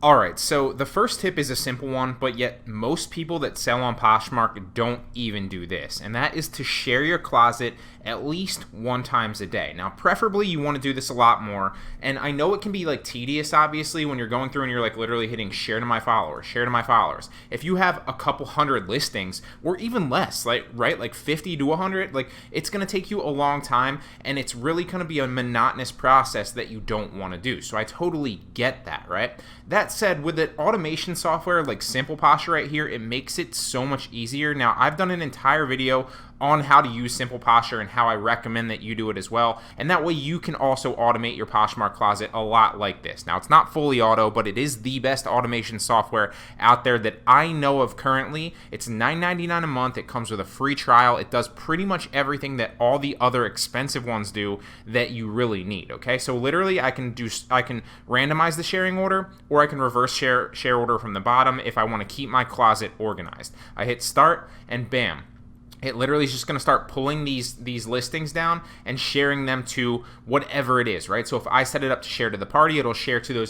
Alright, so the first tip is a simple one, but yet most people that sell on Poshmark don't even do this, and that is to share your closet at least 1 time a day. Now, preferably you want to do this a lot more, and I know it can be like tedious, obviously, when you're going through and you're like literally hitting share to my followers, share to my followers. If you have a couple hundred listings, or even less, like 50 to 100, like it's going to take you a long time, and it's really going to be a monotonous process that you don't want to do. So I totally get that, right? That said, with the automation software like Simple Posher right here, it makes it so much easier. Now, I've done an entire video on how to use Simple Posher and how I recommend that you do it as well, and that way you can also automate your Poshmark closet a lot like this. Now, it's not fully auto, but it is the best automation software out there that I know of currently. It's $9.99 a month. It comes with a free trial. It does pretty much everything that all the other expensive ones do that you really need. Okay, so literally I can randomize the sharing order, or I can reverse share order from the bottom if I want to keep my closet organized. I hit start and bam, it literally is just going to start pulling these listings down and sharing them to whatever it is, right? So if I set it up to share to the party, it'll share to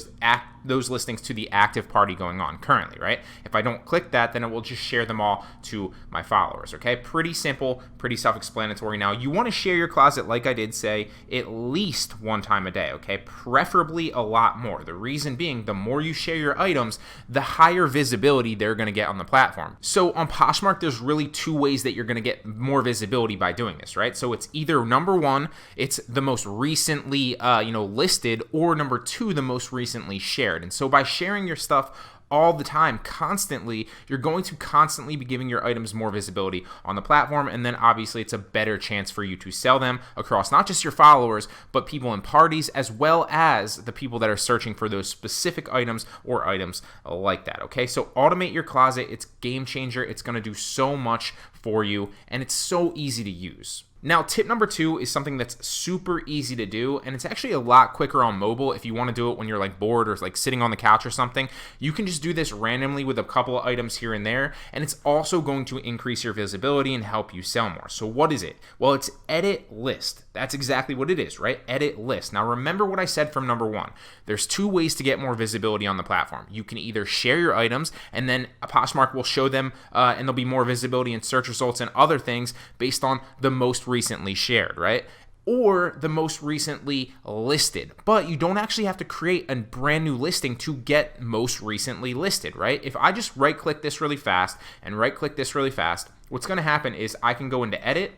those listings to the active party going on currently, right? If I don't click that, then it will just share them all to my followers, okay? Pretty simple, pretty self-explanatory. Now, you want to share your closet, like I did say, at least 1 time a day, okay? Preferably a lot more. The reason being, the more you share your items, the higher visibility they're going to get on the platform. So on Poshmark, there's really 2 ways that you're going to get more visibility by doing this, right? So it's either number 1, it's the most recently listed, or number 2, the most recently shared. And so by sharing your stuff all the time, constantly, you're going to constantly be giving your items more visibility on the platform, and then obviously it's a better chance for you to sell them across not just your followers, but people in parties, as well as the people that are searching for those specific items or items like that, okay? So automate your closet. It's game changer. It's going to do so much for you, and it's so easy to use. Now, tip number 2 is something that's super easy to do, and it's actually a lot quicker on mobile. If you want to do it when you're like bored or like sitting on the couch or something, you can just do this randomly with a couple of items here and there, and it's also going to increase your visibility and help you sell more. So what is it? Well, it's edit list. That's exactly what it is, right? Edit list. Now, remember what I said from number 1. There's 2 ways to get more visibility on the platform. You can either share your items, and then Poshmark will show them, and there'll be more visibility in search results and other things based on the most recently shared, right? Or the most recently listed. But you don't actually have to create a brand new listing to get most recently listed, right? If I just right click this really fast and right click this really fast, what's going to happen is I can go into edit,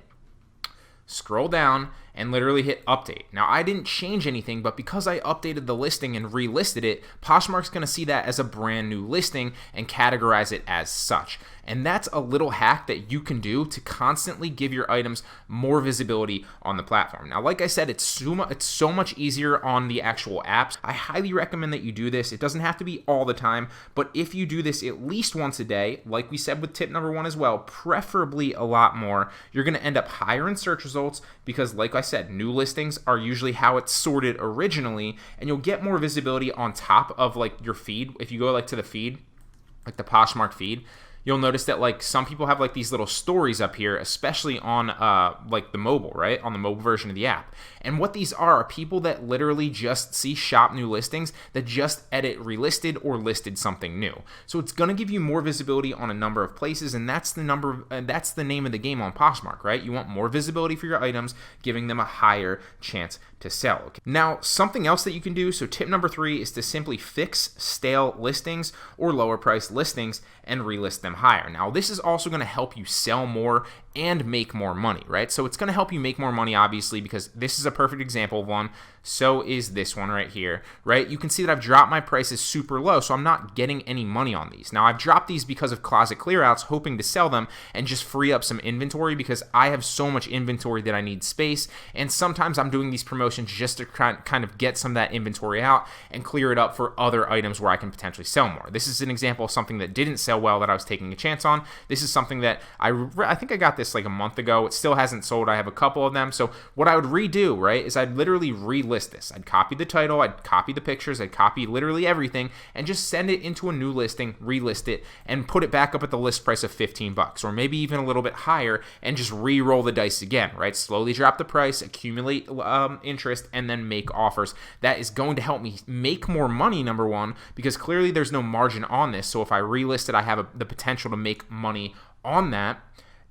scroll down, and literally hit update. Now, I didn't change anything, but because I updated the listing and relisted it, Poshmark's going to see that as a brand new listing and categorize it as such. And that's a little hack that you can do to constantly give your items more visibility on the platform. Now, like I said, it's so much easier on the actual apps. I highly recommend that you do this. It doesn't have to be all the time, but if you do this at least once a day, like we said with tip number 1 as well, preferably a lot more, you're going to end up higher in search results because, like I said, new listings are usually how it's sorted originally, and you'll get more visibility on top of like your feed. If you go like to the feed, like the Poshmark feed, you'll notice that like some people have like these little stories up here, especially on like the mobile, right? On the mobile version of the app. And what these are people that literally just see shop new listings that just edit relisted or listed something new. So it's going to give you more visibility on a number of places, and that's the name of the game on Poshmark, right? You want more visibility for your items, giving them a higher chance to sell. Okay? Now, something else that you can do, so tip number 3 is to simply fix stale listings or lower priced listings and relist them higher. Now, this is also going to help you sell more and make more money, right? So it's going to help you make more money, obviously, because this is a perfect example of one. So is this one right here, right? You can see that I've dropped my prices super low, so I'm not getting any money on these. Now, I've dropped these because of closet clearouts, hoping to sell them and just free up some inventory because I have so much inventory that I need space, and sometimes I'm doing these promotions just to kind of get some of that inventory out and clear it up for other items where I can potentially sell more. This is an example of something that didn't sell well that I was taking a chance on. This is something that I think I got this like a month ago. It still hasn't sold. I have a couple of them. So what I would redo, right, is I'd literally relist relist this. I'd copy the title, I'd copy the pictures, I'd copy literally everything, and just send it into a new listing, relist it, and put it back up at the list price of 15 bucks, or maybe even a little bit higher, and just re-roll the dice again, right? Slowly drop the price, accumulate interest, and then make offers. That is going to help me make more money, number one, because clearly there's no margin on this. So if I relist it, I have the potential to make money on that.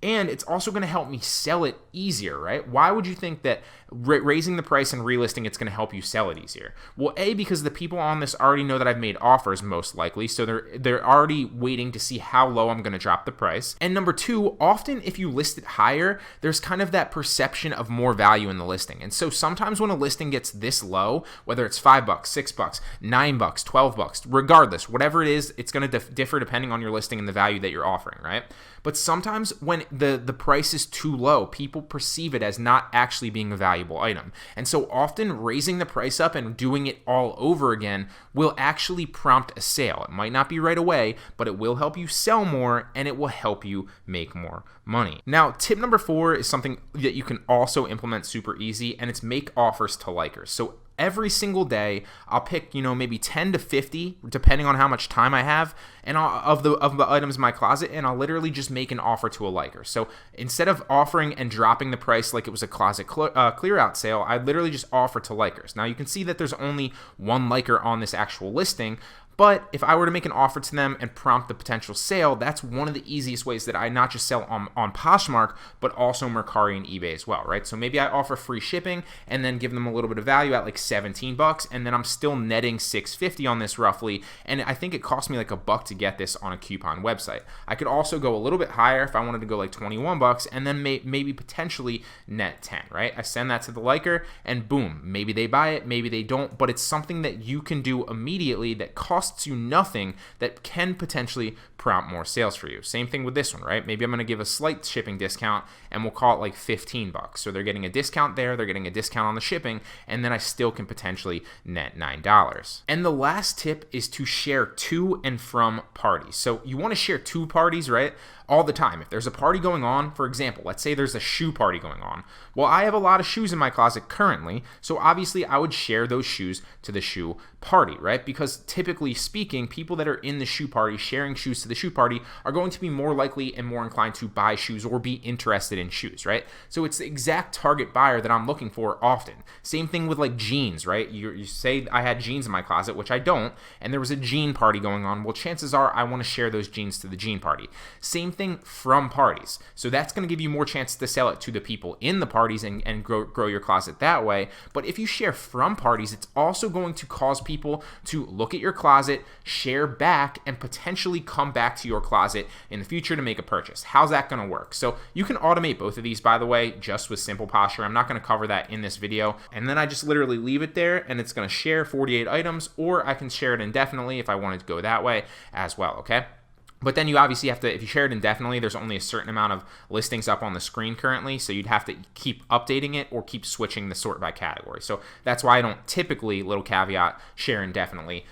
And it's also going to help me sell it easier, right? Why would you think that raising the price and relisting it's going to help you sell it easier? Well, A, because the people on this already know that I've made offers, most likely, so they're already waiting to see how low I'm going to drop the price. And number two, often if you list it higher, there's kind of that perception of more value in the listing. And so sometimes when a listing gets this low, whether it's $5, $6, $9, $12, regardless, whatever it is, it's going to differ depending on your listing and the value that you're offering, right? But sometimes when the price is too low, people perceive it as not actually being a valuable item. And so often raising the price up and doing it all over again will actually prompt a sale. It might not be right away, but it will help you sell more and it will help you make more money. Now, tip number 4 is something that you can also implement super easy, and it's make offers to likers. So every single day, I'll pick, maybe 10 to 50, depending on how much time I have, and of the items in my closet, and I'll literally just make an offer to a liker. So instead of offering and dropping the price like it was a closet clear out sale, I literally just offer to likers. Now you can see that there's only one liker on this actual listing, but if I were to make an offer to them and prompt the potential sale, that's one of the easiest ways that I not just sell on Poshmark, but also Mercari and eBay as well, right? So maybe I offer free shipping and then give them a little bit of value at like 17 bucks, and then I'm still netting $6.50 on this roughly, and I think it cost me like $1 to get this on a coupon website. I could also go a little bit higher if I wanted to go like 21 bucks, and then maybe potentially net 10, right? I send that to the liker, and boom, maybe they buy it, maybe they don't, but it's something that you can do immediately that costs you nothing, that can potentially prompt more sales for you. Same thing with this one, right? Maybe I'm going to give a slight shipping discount, and we'll call it like 15 bucks. So they're getting a discount there, they're getting a discount on the shipping, and then I still can potentially net $9. And the last tip is to share to and from parties. So you want to share to parties, right? All the time. If there's a party going on, for example, let's say there's a shoe party going on. Well, I have a lot of shoes in my closet currently, so obviously I would share those shoes to the shoe party, right? Because typically speaking, people that are in the shoe party sharing shoes to the shoe party are going to be more likely and more inclined to buy shoes or be interested in shoes, right? So it's the exact target buyer that I'm looking for often. Same thing with like jeans, right? You say I had jeans in my closet, which I don't, and there was a jean party going on. Well, chances are I want to share those jeans to the jean party. Same thing from parties. So that's going to give you more chance to sell it to the people in the parties and grow your closet that way. But if you share from parties, it's also going to cause people to look at your closet, share back, and potentially come back to your closet in the future to make a purchase. How's that going to work? So you can automate both of these, by the way, just with Simple Posture. I'm not going to cover that in this video. And then I just literally leave it there, and it's going to share 48 items, or I can share it indefinitely if I wanted to go that way as well, okay? But then you obviously have to, if you share it indefinitely, there's only a certain amount of listings up on the screen currently, so you'd have to keep updating it or keep switching the sort by category. So that's why I don't typically, little caveat, share indefinitely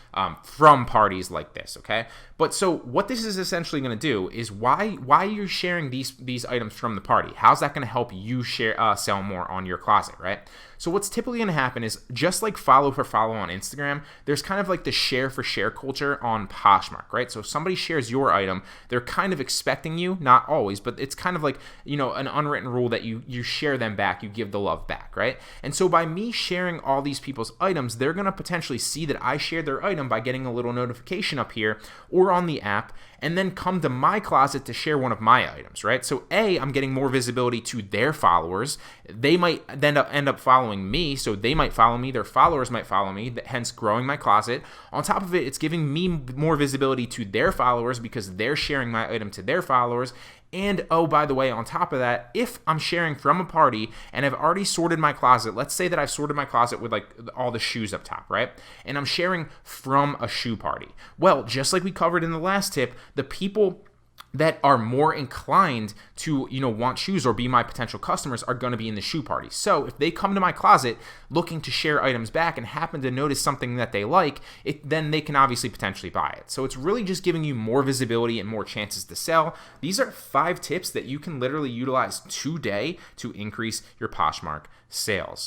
from parties like this, okay? But so what this is essentially going to do is why you're sharing these items from the party. How's that going to help you sell more on your closet, right? So what's typically going to happen is, just like follow for follow on Instagram, there's kind of like the share for share culture on Poshmark, right? So if somebody shares your item, they're kind of expecting you, not always, but it's kind of like, an unwritten rule that you share them back, you give the love back, right? And so by me sharing all these people's items, they're going to potentially see that I shared their item by getting a little notification up here or on the app, and then come to my closet to share one of my items, right? So A, I'm getting more visibility to their followers. They might then end up following me, so they might follow me, their followers might follow me, hence growing my closet. On top of it, it's giving me more visibility to their followers because they're sharing my item to their followers. And oh, by the way, on top of that, if I'm sharing from a party and I've already sorted my closet, let's say that I've sorted my closet with like all the shoes up top, right? And I'm sharing from a shoe party. Well, just like we covered in the last tip, the people that are more inclined to, want shoes or be my potential customers are going to be in the shoe party. So if they come to my closet looking to share items back and happen to notice something that they like, then they can obviously potentially buy it. So it's really just giving you more visibility and more chances to sell. These are 5 tips that you can literally utilize today to increase your Poshmark sales.